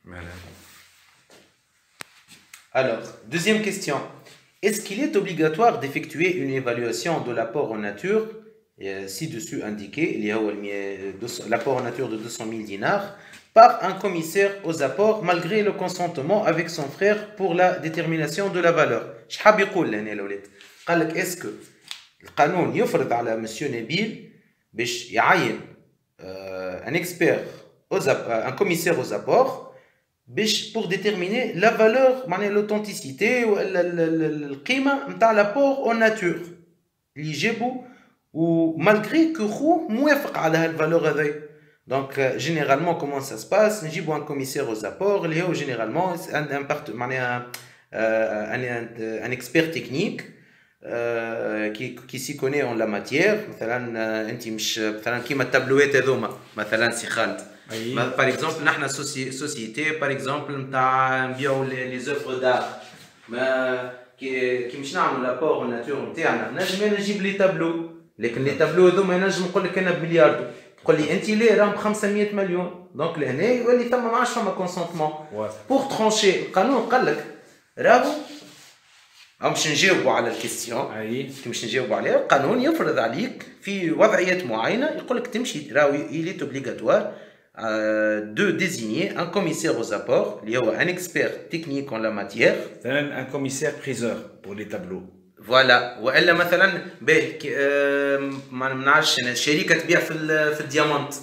Voilà. Alors, deuxième question. Est-ce qu'il est obligatoire d'effectuer une évaluation de l'apport en nature, ci-dessus indiqué, il y a l'apport en nature de 200 000 dinars, par un commissaire aux apports malgré le consentement avec son frère pour la détermination de la valeur? Est-ce que le canon يفرض على monsieur Nabil باش يعين un expert un commissaire aux apports pour déterminer la valeur, l'authenticité ou القيمة نتاع l'apport en nature اللي يجيبوا ومالغري كو خو موافق على هالفالور هذي. Donc généralement comment ça se passe, نجيبوا un commissaire aux apports اللي هو généralement un expert technique qui s'y connaît en la matière. مثلا انت مش مثلا كيما التابلوات هذوما مثلا سي خالد par exemple نحن société par exemple نتاع نبيعوا les œuvres d'art ما كي مش نعملوا لابور ناتور نتاعنا نجم نجيب لي تابلو لكن لي تابلو هذوما نجم نقول لك انا بمليار تقول لي انت ليه راهم ب 500 مليون دونك لهنا يولي ثم ما عادش فما كونسونتمون بور ترونشي. القانون قال لك راهو باش نجاوبوا على الكيستيون كي باش نجاوبوا عليها القانون يفرض عليك في وضعيات معينه يقول لك تمشي راهو il est obligatoire de désigner un commissaire aux apports, il y a un expert technique en la matière. Un commissaire priseur pour les tableaux. Voilà. والا مثلا ما نعرفش انا شركه تبيع في الديامانت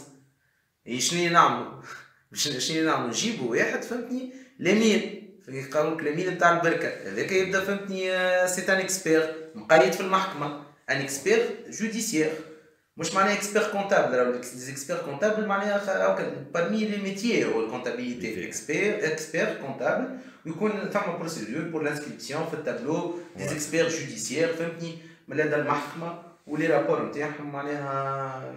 شنو نعملوا نجيبوا واحد فهمتني لامين يقالوا لك لامين نتاع البركه هذاك يبدا فهمتني سي ان اكسبير مقيد في المحكمه ان اكسبير جوديسيير مش معناها اكسبير كونتابل. راهو لي اكسبير كونتابل معناها بارمي لي ميتيي هو الكونتابيليتي اكسبير كونتابل ويكون ثم بروسيدور بور لانسكريبسيون في التابلو دي اكسبير جوديسيير فهمتني من لدى المحكمه ولي رابور نتاعهم معناها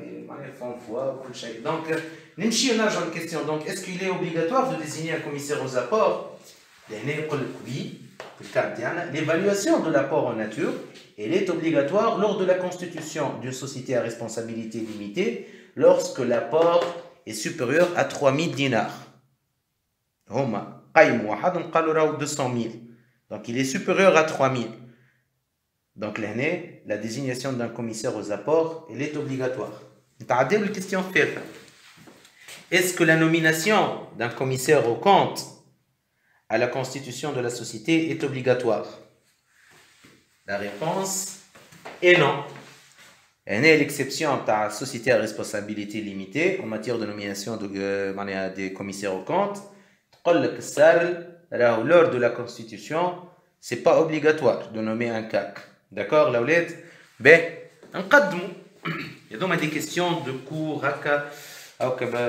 فون فوا وكل شيء. دونك نمشي نرجعوا للكيستيون. دونك اسكو il est obligatoire de désigner un commissaire aux apports؟ لهنا يقول لك وي في الكاد تاعنا l'évaluation de l'apport en nature elle est obligatoire lors de la constitution d'une société à responsabilité limitée lorsque l'apport est supérieur à 3000 dinars. هما قيموا واحد نقالوا راهو 200 000 donc il est supérieur à 3000. Donc لهنا la désignation d'un commissaire aux apports elle est obligatoire. نتعداو للكيستيون الثالثة. Est-ce que la nomination d'un commissaire aux comptes à la constitution de la société est obligatoire? La réponse est non. هنا l'exception de la société à responsabilité limitée en matière de nomination des commissaires aux comptes. تقول لك السارل راهو lors de la constitution c'est pas obligatoire de nommer un CAC. D'accord الاولاد؟ باهي نقدموا هذوما دي كيستيون دو كور هكا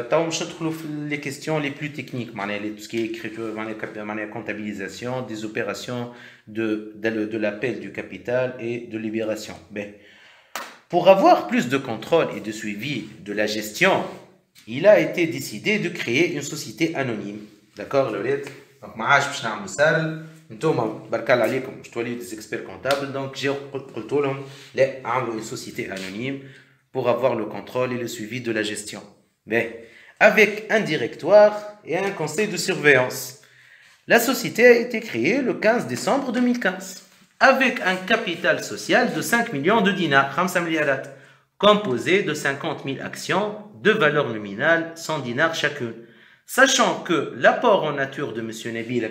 تو مش ندخلوا في لي كيستيون لي بلو تكنيك معناها لي توسكي écriture معناها comptabilisation des opérations de l'appel du capital et de libération. Ben, pour avoir plus de contrôle et de suivi de la gestion, il a été décidé de créer une société anonyme. D'accord الاولاد؟ دونك ما عادش باش نعملوا سهل انتوما برك الله عليكم باش توليو دي اكسبير كونتابل دونك جاو قلت لهم لا عملوا une société anonyme pour avoir le contrôle et le suivi de la gestion. Mais avec un directoire et un conseil de surveillance. La société a été créée le 15 décembre 2015 avec un capital social de 5 millions de dinars, 5 milliards, composé de 50 000 actions de valeur nominale 100 dinars chacune. Sachant que l'apport en nature de M. Nabil,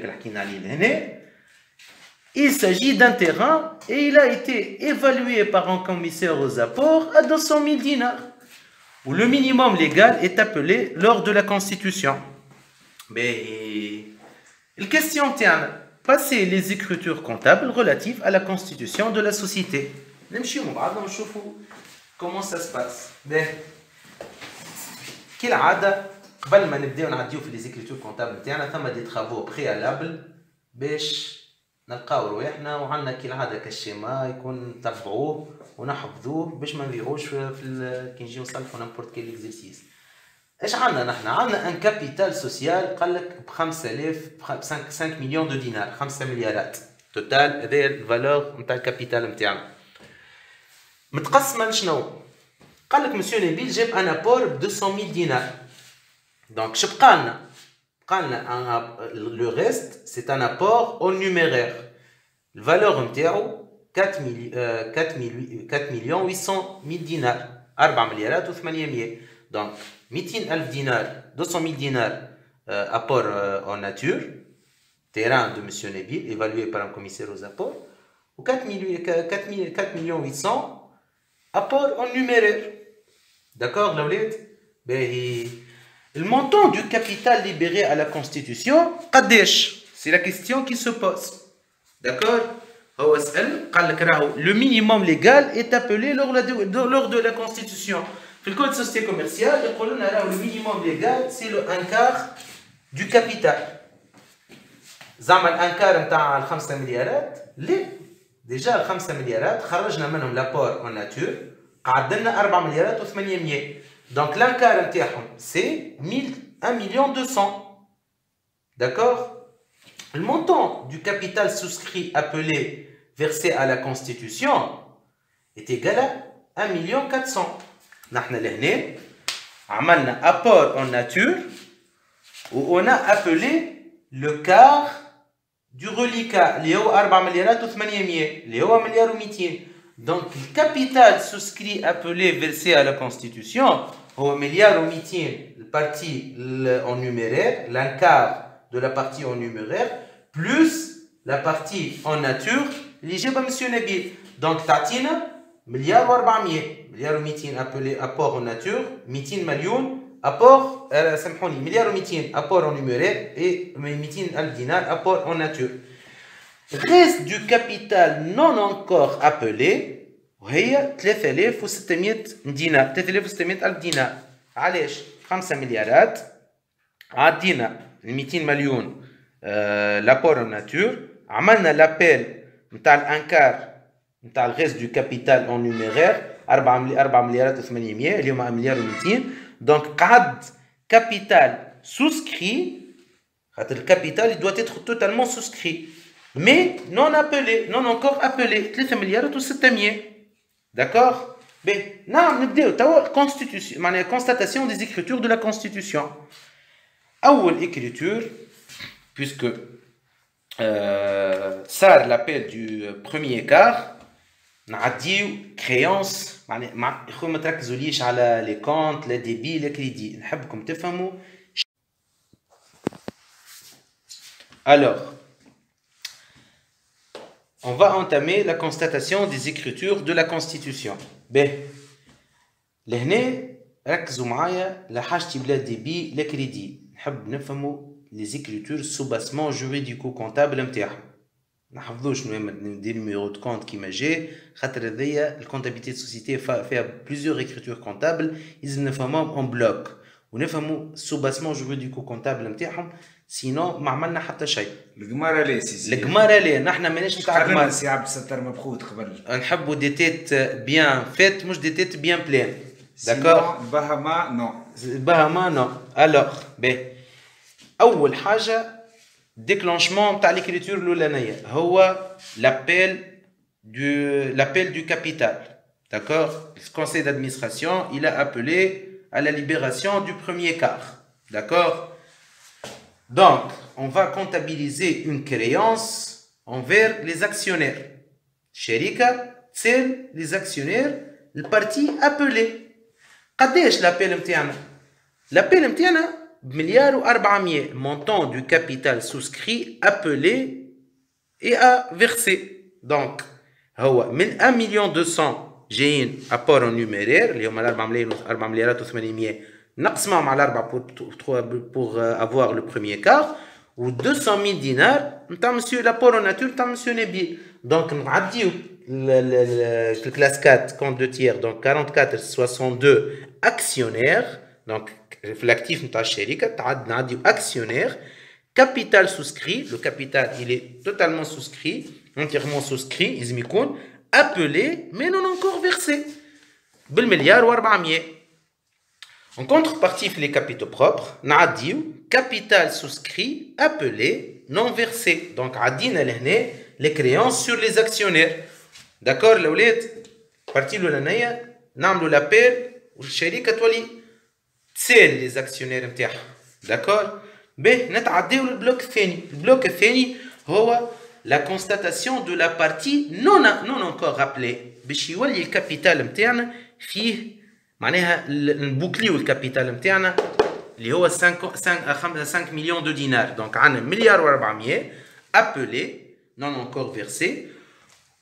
il s'agit d'un terrain et il a été évalué par un commissaire aux apports à 200 000 dinars, où le minimum légal est appelé lors de la constitution. Mais la question tient passer les écritures comptables relatives à la constitution de la société. Comment ça se passe? قبل ما نبداو نعديو في لي زيكريتور كونتابل تاعنا ثم دي ترافو بريالابل باش نلقاو رواحنا وعندنا كالعاده كالشيما يكون نتبعوه ونحفظوه باش ما نضيعوش كي نجيو نصلحوا نامبورت كيل اكزرسيس. ايش عندنا نحن؟ عندنا ان كابيتال سوسيال قال لك ب 5 مليون دو دينار 5 مليارات توتال. هذا الفالور نتاع الكابيتال نتاعنا متقسمه لشنو؟ قال لك مسيو نبيل جاب ان ابور ب 200 000 دينار. دونك شبقالنا le reste, c'est un apport au numéraire. La valeur نتاعو 4 مليون 800 000 دينار 4 مليارات و800. Donc 200 ألف دينار 200 000 dinars apport en nature, terrain de M. Nabil, évalué par un commissaire aux apports, ou 4 millions 800 apport en numéraire. D'accord, Laoulet? Le montant du capital libéré à la Constitution, c'est la question qui se pose. D'accord? Le minimum légal est appelé lors de la Constitution. Dans le code de société commerciale, le minimum légal, c'est le 1/4 du capital. زعما الانكار نتاع 5 مليارات ليه ديجا 5 مليارات خرجنا منهم لابور اون ناتور قعد لنا 4 مليارات و800. دونك الانكار نتاعهم سي 1 مليون 200. داكور. Le montant du capital souscrit appelé versé à la Constitution est égal à 1 million 400. نحن لهنا عملنا apport en nature où on a appelé le quart du reliquat اللي هو 4 مليارات و800 اللي هو مليار و200. Donc le capital souscrit appelé versé à la Constitution هو مليار و200 البارتي en numéraire, l'un quart de la partie en numéraire plus la partie en nature اللي جابها M. Nabil. Donc تعطينا مليار و400 مليار و200 appelé apport en nature 200 مليون apport, سامحوني مليار و200 apport en numéraire et 200 ألف دينار apport en nature. Reste du capital non encore appelé وهي 3600 دينار 3600 ألف دينار. علاش 5 مليارات عدينا 200 مليون l'apport en nature عملنا لابيل نتاع الانكار نتاع الريست du capital en numéraire 4 مليارات و800 اللي هما 1 مليار و200. Donc, قعد capital souscrit, le capital il doit être totalement souscrit, mais non appelé, non encore appelé, 3 مليارات و600. D'accord? Ben, نبداو توا constitution, معناها constatation des écritures de la Constitution. أول écriture, puisque صار l'appel du premier quart, نعديو créance. معناها اخويا ما تركزوليش على لي كونت لا ديبي لا كريدي، نحبكم تفهموا. Alors, on va entamer la constatation des écritures de la Constitution. Ben, لهنا ركزوا معايا لحاجتي بلا ديبي لا كريدي، نحب نفهموا les écritures sous-bassement juridico-comptable نتاعهم. نحفظوش دي نيميرو دو كونت كيما جاي، خاطر هذيا الكونتابيليتي دو سوسيتي فيها بليزيور اكريتور كونتابل، لازم نفهموهم اون بلوك ونفهموا السوباسمون جوريديكو كونتابل نتاعهم، سينو ما عملنا حتى شيء. القماره لا سيسي، القماره لا، نحن ماناش نتاع القماره. سي عبد الستار مبخوت قبل، نحبوا دي تيت بيان فيت مش دي تيت بيان بلان. داكور. بهما نو، بهما نو. الوغ باهي، اول حاجه déclenchement تاع l'écriture الاولانيه هو l'appel du capital. D'accord? Le conseil d'administration il a appelé à la libération du premier quart. D'accord? Donc on va comptabiliser une créance envers les actionnaires. شركه تسال les actionnaires البارتي appelé. قداش l'appel نتاعنا؟ l'appel نتاعنا بمليار و400 montant du capital souscrit appelé et à verser. Donc هو من 1 مليون 200 جايين apport en numéraire اللي هما 4 مليارات و800 نقسمهم على 4 pour avoir le premier quart و 200 000 دينار نتاع مسيو l'apport en nature نتاع مسيو نبيل. Donc نعديو le classe 4 compte de tiers, donc 44 62 actionnaires. Donc l'actif نتاع الشركه تعد نعديو actionnaire, capital souscrit, le capital il est totalement souscrit, entièrement souscrit, لازم يكون appelé mais non encore versé بالمليار و400. En contrepartie في les capitaux propres نعديو capital souscrit appelé non versé. Donc عدينا لهنا les créances sur les actionnaires. d'accord الاولاد؟ partie الاولانيه نعملوا لابيل والشركه تولي تسال les actionnaires نتاعها. d'accord. باهي نتعداو للبلوك الثاني. البلوك الثاني هو لا كونستاتاسيون دو لا بارتي نون انكور ابلي، باش يولي الكابيتال نتاعنا فيه معناها نبوكليو الكابيتال نتاعنا اللي هو 5 مليون دو دينار. دونك عندنا مليار و400 ابلي نون انكور فيرسي،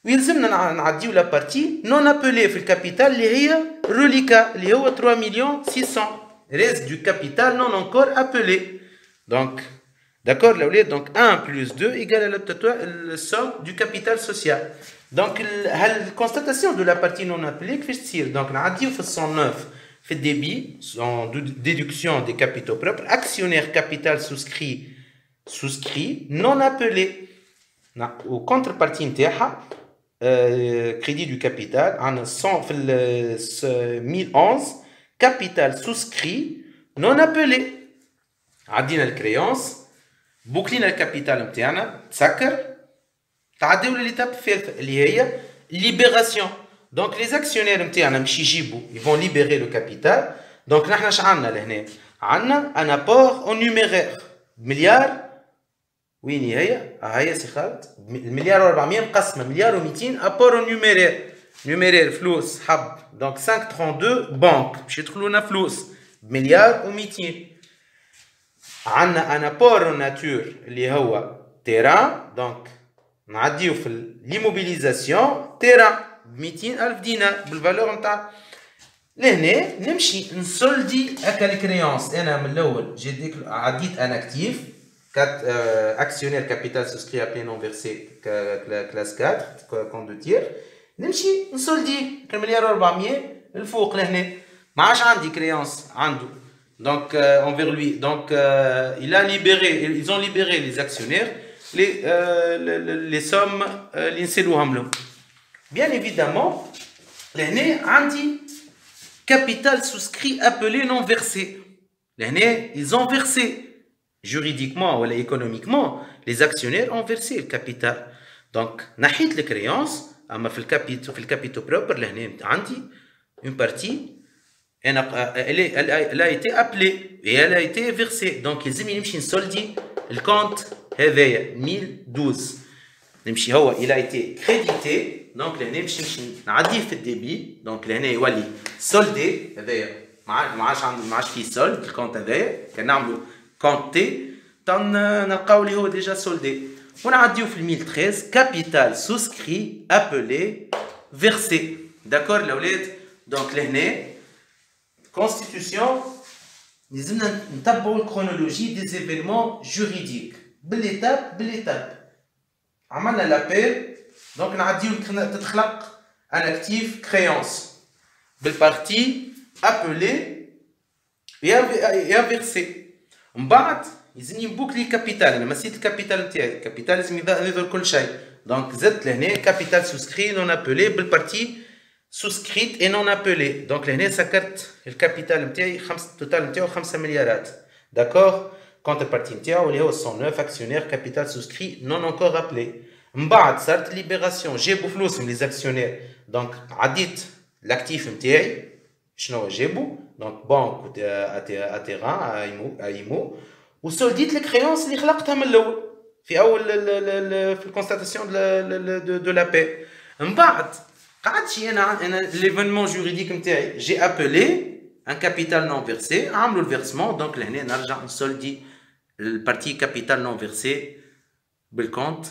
ويلزمنا نعديو لا بارتي نون ابلي في الكابيتال اللي هي روليكا اللي هو 3 مليون 600 ريست دو كابيتال نون انكور ابلي. دونك d'accord الاولاد، دونك 1 plus 2 égale la somme du capital social. دونك الكونستاتاسيون دو لا بارتي نون ابلي كيفاش تصير؟ دونك نعديو في 109 في الديبي déduction des capitaux propres actionnaire capital souscrit non appelé و contrepartie نتاعها crédit du capital عندنا 100 في 1011 capital souscrit non appelé. عدينا الكريونس بوكلينا الكابيتال نتاعنا تسكر، تعديو للإيتاب الثالثة اللي هي ليبيراسيون. دونك لي زاكسيونير نتاعنا باش يجيبوا يفون ليبيري لو كابيتال. دونك نحنا اش عندنا لهنا؟ عندنا ان ابور اون نيميرير مليار، وين هي؟ هي سي خالد المليار و400 مقسمه مليار و200 ابور اون نيميرير فلوس حب. دونك 532 بنك باش يدخلوا لنا فلوس بمليار و200. عندنا ان ابور اون ناتور اللي هو تيران، دونك نعديو في ليموبيليزاسيون تيران ب 200,000 دينار بالفالور نتاع. لهنا نمشي نسولدي هكا الكريونس. انا من الاول جيت عديت ان اكتيف كات اكسيونير كابيتال سوسكري ابلي نون فيرسي كلاس 4 كون دو تير، نمشي نسولدي المليار و400 الفوق لهنا. ما عادش عندي كريونس عنده، donc envers lui. Donc ils ont libéré les actionnaires les sommes اللي نسالوهم لهم. Bien évidemment لهنا عندي capital souscrit appelé non versé. لهنا ils ont versé juridiquement ou économiquement, les actionnaires ont versé le capital. Donc نحيت الكريونس، اما في الكابيتو بروبر لهنا عندي une partie elle a été appelée et elle a été versée. Donc يلزم نمشي نسولدي الكونت هذايا 1012. نمشي هو il a été crédité. دونك لهنا باش نمشي نعديه في الديبي. دونك لهنا يولي سولدي هذايا، ما عادش فيه سولد الكونت هذايا. كان نعملو كونت تي نلقاو اللي هو ديجا سولدي، ونعديو في 1013 كابيتال سوسكري ابلي فيرسي. داكور الاولاد؟ دونك لهنا كونستيتيوسيون لازمنا نتبعوا الكرونولوجي دي زيفينمون جوريديك بالإيتاب. عملنا لابيل، دونك نعديو تتخلق ان اكتيف كريونس بالبارتي ابلي يا فيرسي. من بعد يلزمني نبوكلي كابيتال. انا مسيت الكابيتال نتاعي، الكابيتال لازم يظهر كل شيء. دونك زدت لهنا كابيتال سوسكري نون ابلي بالبارتي souscrite et non appelée. Donc لهنا سكرت الكابيتال نتاعي التوتال نتاعو 5 مليارات. داكور؟ كونتربارتي نتاعو اللي هو 109 اكسيونير كابيتال سوسكري نون انكور ابلي. من بعد صارت ليبيراسيون، جابوا فلوس من لي زاكسيونير. دونك عديت الاكتيف نتاعي شنو جابوا، دونك بنك اتيران ايمو، وسولديت الكريونس اللي خلقتها من الاول في اول في الكونستاتاسيون دو لا بي. من بعد قعدت انا ليفينمون جوريديك نتاعي جي ابلي ان كابيتال نون فيرسي، عملوا الفيرسمون. دونك لهنا نرجع نسولدي البارتي كابيتال نون فيرسي بالكونت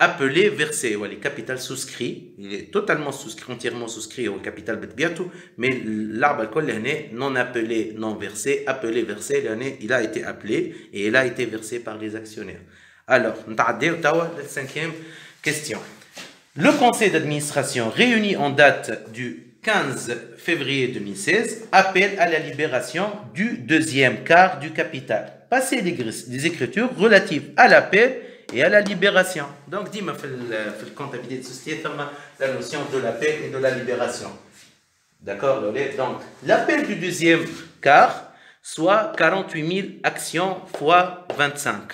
appelé versé. واللي كابيتال سوسكري، il est totalement souscrit, entièrement souscrit au capital بطبيعته، mais اللعبه الكل هنا non appelé non versé appelé versé. لهنا il a été appelé et il a été versé par les actionnaires. Alors نتعداو توا للcinquième question. Le conseil d'administration réuni en date du 15 février 2016 appelle à la libération du deuxième quart du capital. Passer des écritures relatives à l'appel et à la libération. Donc, dis-moi, dans la comptabilité de société, la notion de l'appel et de la libération. D'accord, donc, l'appel du deuxième quart, soit 48 000 actions fois 25.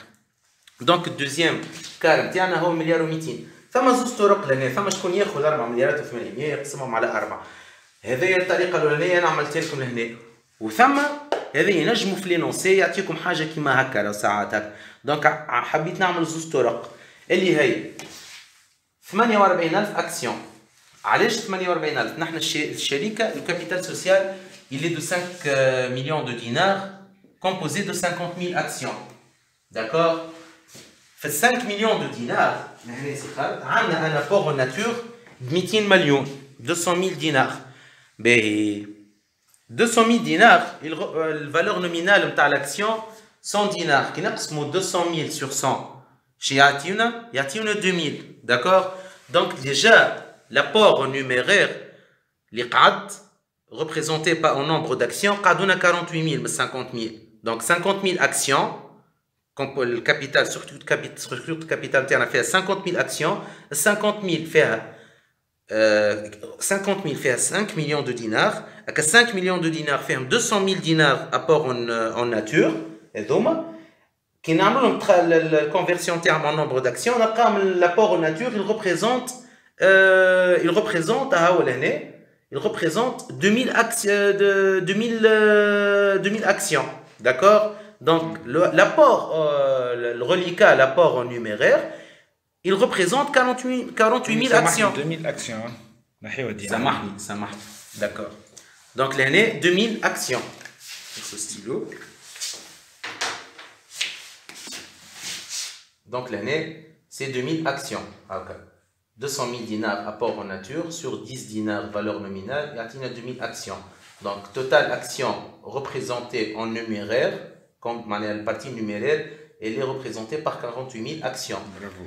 Donc, deuxième quart, il y a 1 مليار و200. ثم زوج طرق لهنا، ثم شكون ياخذ 4 مليارات و800 يقسمهم على 4. هذه الطريقة الأولانية أنا عملت لكم لهنا، وثم هذا ينجموا في لينونسي يعطيكم حاجه كيما هكا لو ساعات هكا. دونك حبيت نعمل زوج طرق اللي هي 48000 اكسيون. علاش 48000؟ نحن الشركه الكابيتال سوسيال il est de 5 millions de dinars composé de 50 000 actions. D'accord? Fait 5 millions de dinars, on a un apport en nature de 200 millions, 200 000 dinars. Mais 200 000 dinars, la valeur nominale de l'action, 100 dinars. Qui n'a 200 000 sur 100. Chez Yatina, il y a 2000. D'accord? Donc déjà, l'apport en numéraire, les qad, représenté par un nombre d'actions, on a 48 000, mais 50 000. Donc 50 000 actions, comme le capital, surtout le capital, on a fait 50 000 actions, 50 000 fait 5 millions de dinars, avec 5 millions de dinars fait 200 000 dinars apport en nature, et donc, qui a la conversion en termes en nombre d'actions, l'apport en nature, il représente il représente 2000 actions, d'accord? Donc, l'apport, le reliquat, l'apport en numéraire, il représente 48 000 actions. 2000 actions. Ça marche. D'accord. Donc, l'année, 2000 actions. Ce stylo. Donc, l'année, c'est 2000 actions. Okay. 200 000 dinars apport en nature sur 10 dinars valeur nominale, il y a 2000 actions. Donc, total action représentée en numéraire, comme la partie numéraire, elle est représentée par 48 000 actions. Bravo.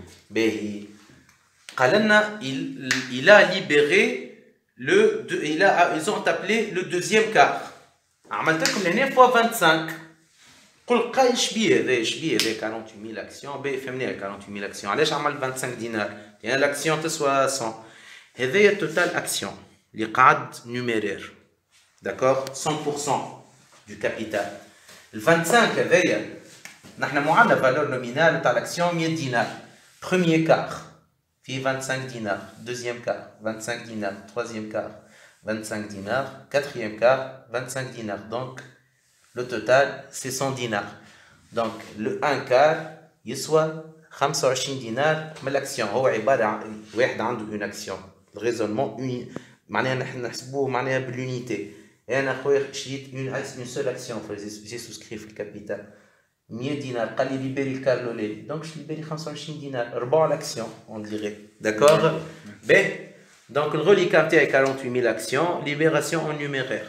Il a libéré ils ont appelé le deuxième quart. عملت l'année fois 25. قل قاي شبيه 48 000 actions. فهمني 48 000 actions. علاش عمل 25 دينار؟ لأن l'action تسوى 100. هذايا total action اللي قاعد numéraire. D'accord? 100% du capital. Le 25 هذايا نحن معنا valeur nominale تاع l'action 100 دينار. Premier quart في 25 dinars. Deuxième quart 25 dinars. Troisième quart 25 dinars. Quatrième quart 25 dinars. Donc le total c'est 100 dinars. Donc le 1 quart يسوى 25 دينار من الاكسيون. هو عباره عن واحد عنده اون اكسيون. الريزونمون معناها نحن نحسبوه معناها باليونيتي. انا خويا شريت اون سول اكسيون جي سوسكري في الكابيتال 100 دينار قال لي ليبيري الكارلو ليلي دونك جو ليبيري 25 دينار ربع الاكسيون اون ديري. داكور بي دونك الغوليكا نتاعي 48 000 اكسيون ليبيراسيون اون نيميرير.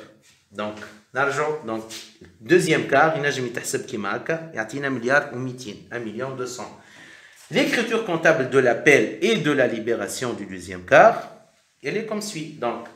دونك نرجعوا دونك دوزيام كار ينجم يتحسب كيما هكا يعطينا مليار و200 1 مليون 200. L'écriture comptable de l'appel et de la libération du deuxième quart, elle est comme suit. Donc,